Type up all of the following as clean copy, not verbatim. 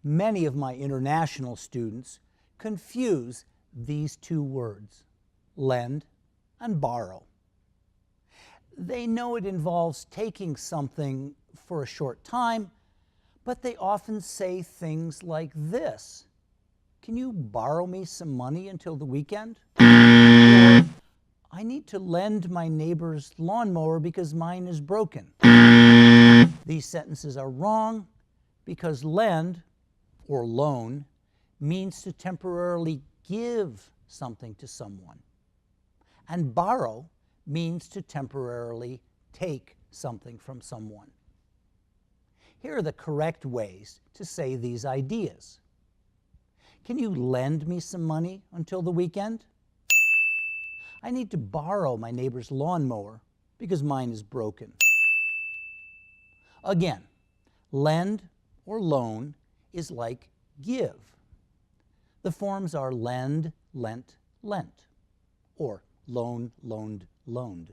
Many of my international students confuse these two words, lend and borrow. They know it involves taking something for a short time, but they often say things like this. Can you borrow me some money until the weekend? Or, I need to lend my neighbor's lawnmower because mine is broken. These sentences are wrong because lend, or loan, means to temporarily give something to someone. And borrow means to temporarily take something from someone. Here are the correct ways to say these ideas. Can you lend me some money until the weekend? I need to borrow my neighbor's lawnmower because mine is broken. Again, lend or loan is like give. The forms are lend, lent, lent, or loan, loaned, loaned.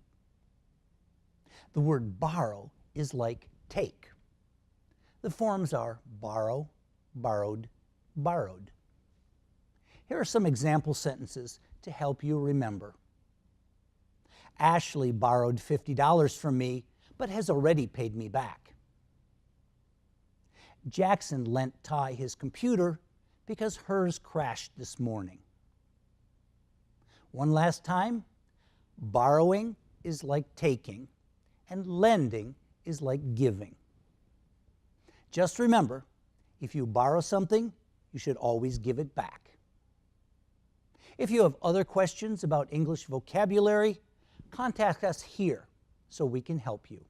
The word borrow is like take. The forms are borrow, borrowed, borrowed. Here are some example sentences to help you remember. Ashley borrowed $50 from me, but has already paid me back. Jackson lent Ty his computer because hers crashed this morning. One last time, borrowing is like taking, and lending is like giving. Just remember, if you borrow something, you should always give it back. If you have other questions about English vocabulary, contact us here so we can help you.